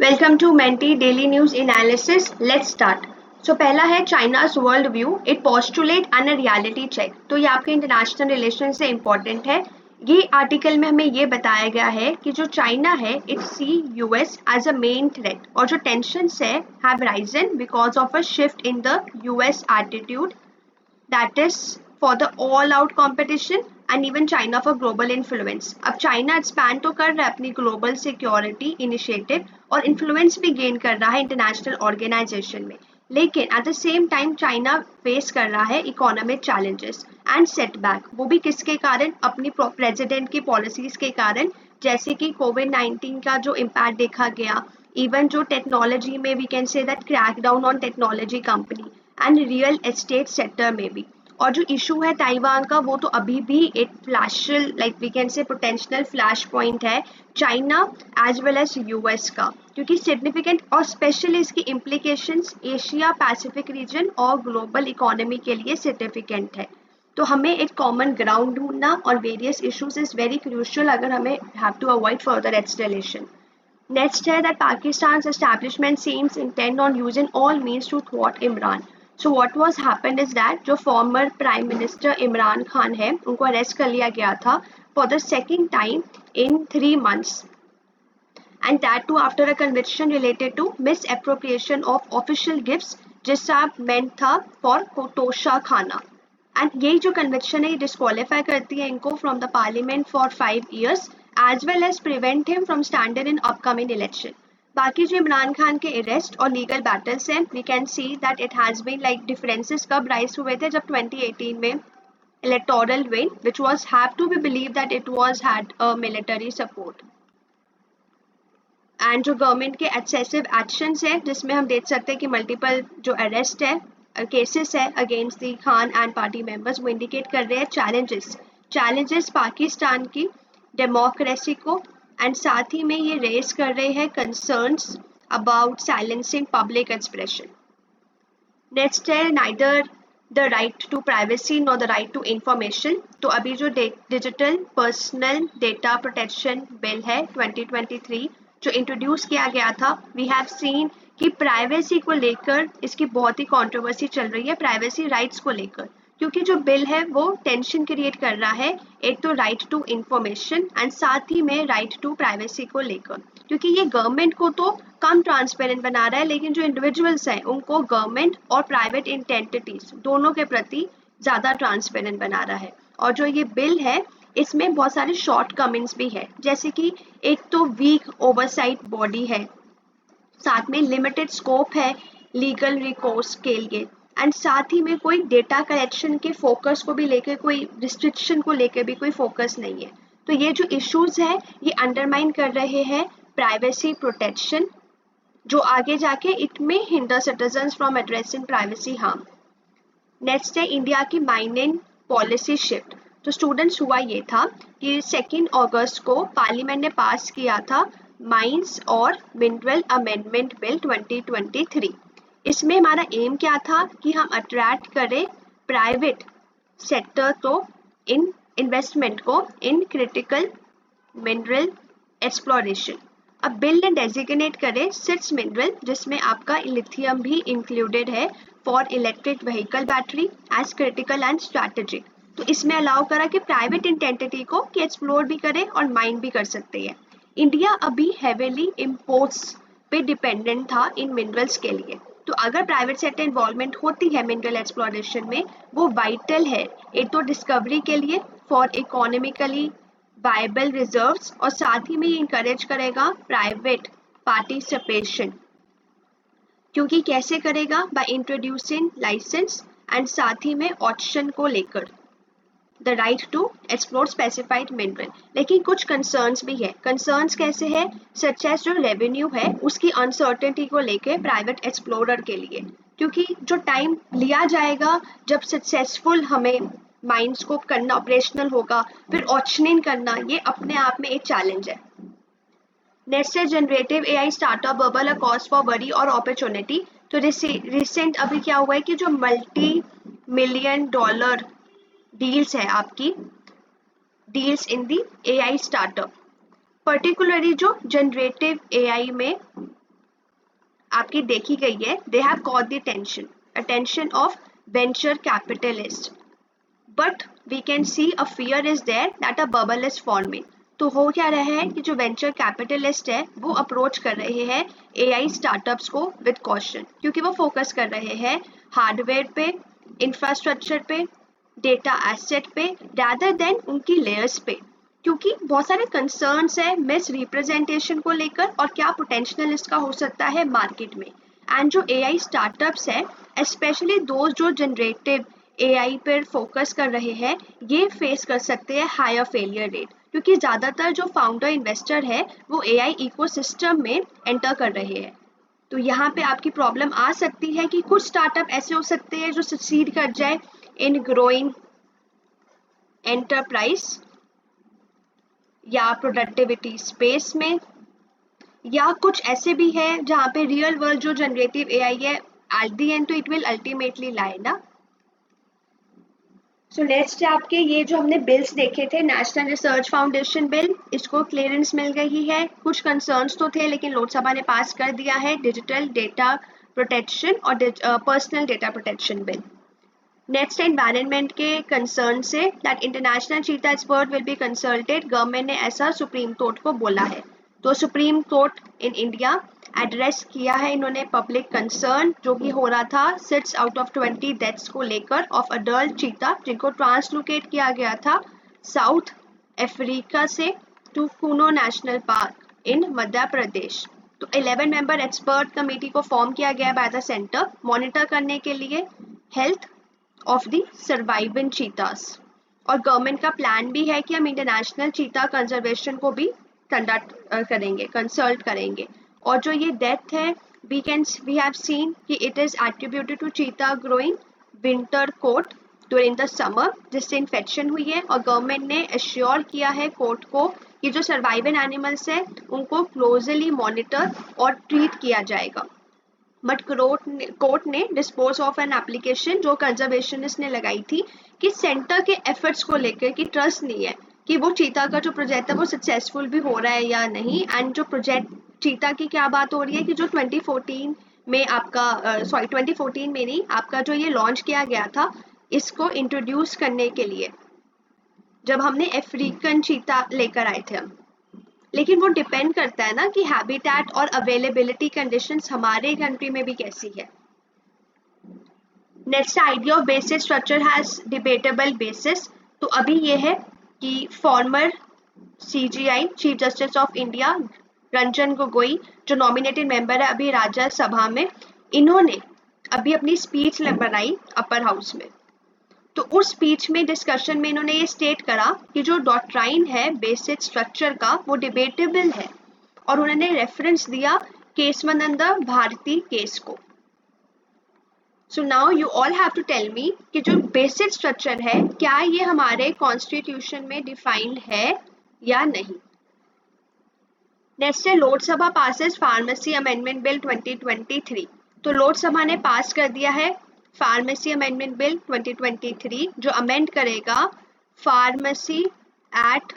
Welcome to Mentee daily news analysis. Let's start. So पहला है China's world view, it postulate and a reality check. तो ये आपके international relation से important है। ये आर्टिकल में हमें ये बताया गया है कि जो चाइना है it see US as a main threat और जो टेंशंस है have risen because of a shift in the US attitude that is for the all out competition and even China for global influence। अब China expand तो कर रहा है अपनी global security initiative और इन्फ्लुएंस भी गेन कर रहा है इंटरनेशनल ऑर्गेनाइजेशन में, लेकिन at the same time China face कर रहा है इकोनॉमिक चैलेंजेस एंड सेटबैक। वो भी किसके कारण? अपनी प्रेसिडेंट की पॉलिसीज के कारण, जैसे कि कोविड-19 का जो इम्पैक्ट देखा गया, इवन जो टेक्नोलॉजी में we can say that crack down on technology company and real estate sector में भी। और जो इशू है ताइवान का, वो तो अभी भी एक flash like we can say potential flash point है China as well as US का, क्योंकि सिग्निफिकेंट और स्पेशली इसकी इम्प्लीकेशंस एशिया पैसिफिक रीजन और ग्लोबल इकोनॉमी के लिए सिग्निफिकेंट है। तो हमें एक कॉमन ग्राउंड ढूंढना और various issues is very crucial अगर हमें have to avoid further escalation. Next है that Pakistan's establishment seems intent on using all means to thwart Imran। So what was happened is that जो former Prime Minister Imran Khan है उनको arrest कर लिया गया था for the second time in 3 months, and that too after a conviction related to misappropriation of official gifts जिसका meant था for Tosha Khana। And यही जो कन्विक्शन है ये डिस्क्वालीफाई करती है इनको from the parliament for 5 years as well as prevent him from standing in upcoming election. बाकी जो इमरान खान के अरेस्ट और लीगल बैटल्स हैं we can see that it has been like differences कब राइज हुए थे, जब 2018 में electoral win which was have to be believe that it was had a military support and जो गवर्नमेंट के एक्सेसिव एक्शंस है जिसमें हम देख सकते हैं कि मल्टीपल जो अरेस्ट है केसेस है against the Khan and party members, वो इंडिकेट कर रहे हैं चैलेंजेस पाकिस्तान की डेमोक्रेसी को, एंड साथ ही में ये रेज कर रहे हैं concerns about silencing public expression. Next है neither the right to privacy nor the right to information. तो अभी जो digital personal data protection bill है 2023 जो इंट्रोड्यूस किया गया था, वी हैव सीन कि प्राइवेसी को लेकर इसकी बहुत ही कंट्रोवर्सी चल रही है, प्राइवेसी राइट्स को लेकर, क्योंकि जो बिल है वो टेंशन क्रिएट कर रहा है एक तो राइट टू इंफॉर्मेशन एंड साथ ही में राइट टू प्राइवेसी को लेकर, क्योंकि ये गवर्नमेंट को तो कम ट्रांसपेरेंट बना रहा है लेकिन जो इंडिविजुअल्स हैं उनको गवर्नमेंट और प्राइवेट एंटिटीज दोनों के प्रति ज़्यादा ट्रांसपेरेंट बना रहा है। और जो ये बिल है इसमें बहुत सारे शॉर्ट कमिंग्स भी है, जैसे कि एक तो वीक ओवरसाइट बॉडी है, साथ में लिमिटेड स्कोप है लीगल रिकोर्स के लिए, एंड साथ ही में कोई डेटा कलेक्शन के फोकस को भी लेकर, कोई रिस्ट्रिक्शन को लेकर भी कोई फोकस नहीं है। तो ये जो इश्यूज है ये अंडरमाइन कर रहे हैं प्राइवेसी प्रोटेक्शन, जो आगे जाके इट में hinder citizens from addressing privacy harm. Next है इंडिया की माइनिंग पॉलिसी शिफ्ट। तो स्टूडेंट्स हुआ ये था कि 2 अगस्त को पार्लियामेंट ने पास किया था माइंस और मिनरल अमेंडमेंट बिल 2023। इसमें हमारा एम क्या था कि हम अट्रैक्ट करें प्राइवेट सेक्टर को इन इन्वेस्टमेंट को इन क्रिटिकल मिनरल एक्सप्लोरेशन। अब बिल ने डेजिग्नेट करे 6 मिनरल जिसमें आपका लिथियम भी इंक्लूडेड है for electric vehicle battery as critical and strategic. तो इसमें अलाउ करा कि प्राइवेट एंटिटी को कि एक्सप्लोर भी करे और माइन भी कर सकते हैं। इंडिया अभी हेवीली इम्पोर्ट्स पे डिपेंडेंट था इन मिनरल्स के लिए, तो अगर प्राइवेट सेक्टर इन्वॉल्वमेंट होती है मिनरल एक्सप्लोरेशन में वो वाइटल है, एक तो डिस्कवरी के लिए फॉर इकोनॉमिकली वायबल रिजर्व्स, और साथ ही में ये इंकरेज करेगा प्राइवेट पार्टिसिपेशन, क्योंकि कैसे करेगा? बाय इंट्रोड्यूसिंग लाइसेंस एंड साथ ही में ऑप्शन को लेकर the right to explore specified mineral. लेकिन कुछ कंसर्न्स भी है। कंसर्न्स कैसे है? सच एज जो रेवेन्यू है उसकी अनसर्टेनिटी को लेके प्राइवेट एक्सप्लोरर के लिए, क्योंकि जो टाइम लिया जाएगा जब सक्सेसफुल हमें माइंस को करना ऑपरेशनल होगा, फिर ऑप्शनिंग करना, ये अपने आप में एक चैलेंज है। नेक्स्ट है generative AI startup bubble a cause for worry और अपॉर्चुनिटी। तो रिसेंट अभी क्या हुआ है कि जो $multi-million डील्स है आपकी deals in the AI startup, particularly जो जनरेटिव एआई में आपकी देखी गई है, they have caught the attention of venture capitalist, but we can see a fear is there that a bubble is forming. तो हो क्या रहा है कि जो वेंचर कैपिटलिस्ट है वो अप्रोच कर रहे हैं एआई स्टार्टअप्स को विद कॉशन, क्योंकि वो फोकस कर रहे हैं हार्डवेयर पे, इंफ्रास्ट्रक्चर पे, डेटा एसेट पे, rather देन उनकी लेयर्स पे, क्योंकि बहुत सारे कंसर्न्स है मिस रिप्रेजेंटेशन को लेकर और क्या पोटेंशियल इसका हो सकता है मार्केट में। एंड जो एआई स्टार्टअप्स है, स्पेशली दो जो जनरेटिव एआई पर फोकस कर रहे हैं, ये फेस कर सकते हैं हायर फेलियर रेट, क्योंकि ज़्यादातर जो फाउंडर इन्वेस्टर है वो एआई इकोसिस्टम में एंटर कर रहे हैं। तो यहाँ पे आपकी प्रॉब्लम आ सकती है कि कुछ स्टार्टअप ऐसे हो सकते हैं जो सक्सीड कर जाए इन ग्रोइंग एंटरप्राइज या प्रोडक्टिविटी स्पेस में, या कुछ ऐसे भी है जहाँ पे रियल वर्ल्ड जो जनरेटिव एआई है एट दी एंड तो इट विल अल्टीमेटली लाई ना। सो नेक्स्ट आपके ये जो हमने बिल्स देखे थे, नेशनल रिसर्च फाउंडेशन बिल, इसको क्लियरेंस मिल गई है। कुछ कंसर्न्स तो थे लेकिन लोकसभा ने पास कर दिया है, डिजिटल डेटा प्रोटेक्शन और personal data protection bill. Next environment के कंसर्न से दैट इंटरनेशनल चीता expert will be consulted, government ने ऐसा सुप्रीम कोर्ट को बोला है। तो supreme court in India address किया है इन्होंने पब्लिक कंसर्न जो कि हो रहा था 6 आउट ऑफ 20 डेथ्स को लेकर ऑफ अडल्ट चीता, जिनको ट्रांसलोकेट किया गया था साउथ अफ्रीका से to Kuno national park in Madhya Pradesh. तो 11 मेंबर एक्सपर्ट कमेटी को फॉर्म किया गया बाय द सेंटर मॉनिटर करने के लिए health of the surviving cheetahs, और गवर्नमेंट का प्लान भी है कि हम इंटरनेशनल चीता कंजर्वेशन को भी कंडक्ट करेंगे, कंसल्ट करेंगे। और जो ये डेथ है वी हैव सीन कि it is attributed to cheetah growing winter coat during the summer, जिससे इन्फेक्शन हुई है, और गवर्नमेंट ने एश्योर किया है कोर्ट को कि जो सर्वाइविंग एनिमल्स है उनको क्लोजली मॉनिटर और ट्रीट किया जाएगा। बट कोर्ट ने डिस्पोज ऑफ एन एप्लीकेशन जो कंजर्वेशनिस्ट ने लगाई थी कि सेंटर के एफर्ट्स को लेकर कि ट्रस्ट नहीं है कि वो चीता का जो प्रोजेक्ट है वो सक्सेसफुल भी हो रहा है या नहीं। एंड जो प्रोजेक्ट चीता की क्या बात हो रही है कि जो 2014 में आपका 2014 में नहीं, आपका जो ये लॉन्च किया गया था इसको इंट्रोड्यूस करने के लिए, जब हमने अफ्रीकन चीता लेकर आए थे हम, लेकिन वो डिपेंड करता है ना कि हैबिटेट और अवेलेबिलिटी कंडीशंस हमारे कंट्री में भी कैसी है। Next idea of basis structure has debatable basis. तो अभी ये है कि farmer CGI chief justice of India Ranjan Gogoi जो नॉमिनेटेड मेंबर है अभी राज्यसभा में, इन्होंने अभी अपनी स्पीच बनाई अपर हाउस में। तो उस स्पीच में डिस्कशन में इन्होंने ये स्टेट करा कि जो डॉक्ट्राइन है बेसिक स्ट्रक्चर का वो डिबेटेबल है, और उन्होंने रेफरेंस दिया केशवानंद भारती केस को। So now you all have to tell me कि जो बेसिक स्ट्रक्चर है क्या ये हमारे कॉन्स्टिट्यूशन में डिफाइंड है या नहीं। नेक्स्ट है Lok Sabha passes pharmacy amendment bill 2023। तो लोकसभा ने पास कर दिया है फार्मेसी अमेंडमेंट बिल 2023 जो अमेंड करेगा फार्मेसी एक्ट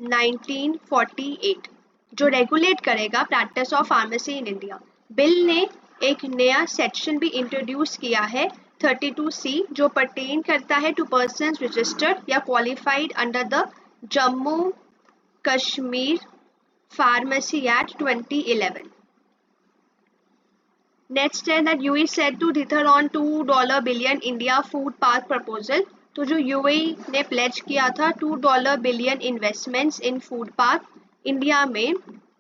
1948 जो रेगुलेट करेगा practice of pharmacy in India. Bill ने एक नया सेक्शन भी इंट्रोड्यूस किया है 32C जो पर्टेन करता है टू पर्सन्स रजिस्टर्ड या qualified under the Jammu Kashmir pharmacy act 2011। Next है that UAE set to dither on $2 billion India food park proposal. तो जो यूएई ने प्लेज किया था $2 billion investments in food park India में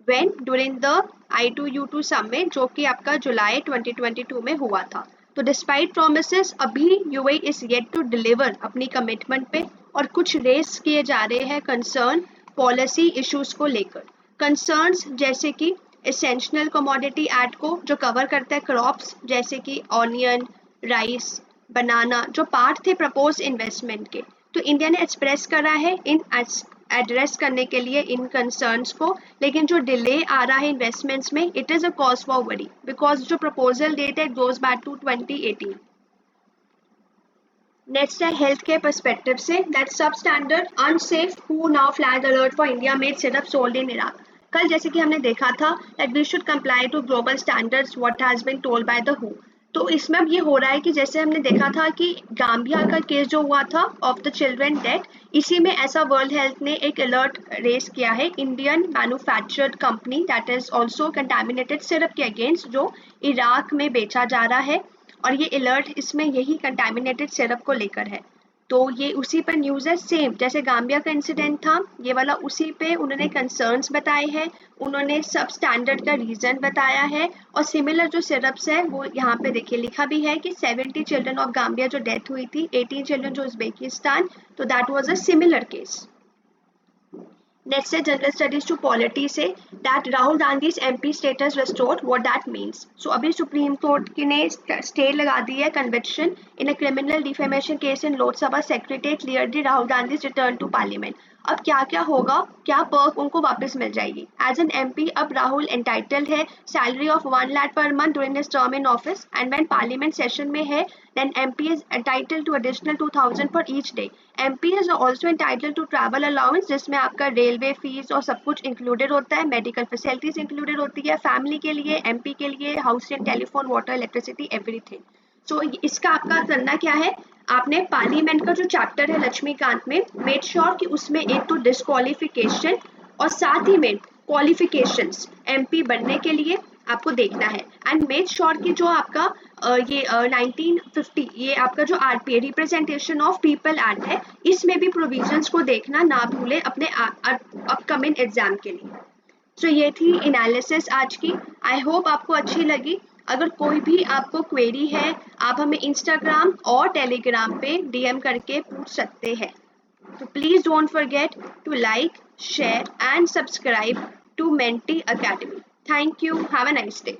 when during the I2U2 summit जो कि आपका जुलाई 2022 में हुआ था। तो डिस्पाइट प्रोमिसेस अभी UAE is yet to deliver अपनी कमिटमेंट पे, और कुछ रेस किए जा रहे हैं कंसर्न पॉलिसी इश्यूज को लेकर। कंसर्न्स जैसे कि एसेंशियल कमोडिटी एक्ट को जो कवर करता है क्रॉप्स जैसे कि ऑनियन, राइस, बनाना जो पार्ट थे प्रपोज इन्वेस्टमेंट के, तो इंडिया ने एक्सप्रेस करा है इन एड्रेस करने के लिए इन कंसर्न्स को, लेकिन जो डिले आ रहा है इन्वेस्टमेंट्स में it is a cause for worry because जो प्रपोजल डेट है गोज बैक टू 2018। नेक्स्ट है हेल्थ केयर पर्सपेक्टिव से दैट सब स्टैंडर्ड अनसेफ हु now flag alert for India made syrup sold in Iraq. कल जैसे कि हमने देखा था that we should comply to global standards what has been told by the WHO। तो इसमें अब ये हो रहा है कि जैसे हमने देखा था कि गाम्बिया का केस जो हुआ था ऑफ द चिल्ड्रन डेथ, इसी में ऐसा वर्ल्ड हेल्थ ने एक अलर्ट रेस किया है Indian manufactured company that is also contaminated syrup के अगेंस्ट जो इराक में बेचा जा रहा है, और ये अलर्ट इसमें यही कंटामिनेटेड सिरप को लेकर है। तो ये उसी पर न्यूज़ है, सेम जैसे गाम्बिया का इंसिडेंट था ये वाला, उसी पे उन्होंने कंसर्न्स बताए हैं, उन्होंने सब स्टैंडर्ड का रीज़न बताया है, और सिमिलर जो सिरप्स है वो यहाँ पे देखिए लिखा भी है कि 70 चिल्ड्रन ऑफ गाम्बिया जो डेथ हुई थी, 18 चिल्ड्रन जो उज्बेकिस्तान, तो that was a similar case. Next है जनरल स्टडीज टू पॉलिटी से that Rahul Gandhi's MP status restored, what that means. So अभी सुप्रीम कोर्ट की ने स्टे लगा दी है conviction in a criminal defamation case in Lok Sabha secretariat clearly Rahul Gandhi's return to parliament. अब क्या क्या होगा, क्या पर्क उनको वापस मिल जाएगी एज एन एमपी। अब राहुल एंटाइटल्ड है salary of 1 lakh per month during his term in office, and when parliament session में है then MP is entitled to additional 2000 for each day. MP is also entitled to travel allowance जिसमें आपका railway fees और सब कुछ included होता है, medical facilities included होती है, फैमिली के लिए, MP के लिए house rent, telephone, water, electricity, everything. So इसका आपका करना क्या है, आपने पार्लियामेंट का जो चैप्टर है लक्ष्मीकांत में मेड श्योर कि उसमें एक तो डिस्क्वालिफिकेशन और साथ ही में क्वालिफिकेशंस एमपी बनने के लिए आपको देखना है, एंड मेक श्योर कि जो आपका ये 1950 ये आपका जो RPA representation of people act है इसमें भी प्रोविजंस को देखना ना भूले अपने अपकमिंग एग्जाम के लिए। सो ये थी एनालिसिस आज की, आई होप आपको अच्छी लगी। अगर कोई भी आपको क्वेरी है आप हमें इंस्टाग्राम और टेलीग्राम पे डीएम करके पूछ सकते हैं। तो please don't forget to like, share and subscribe to Menti Academy. Thank you. Have a nice day.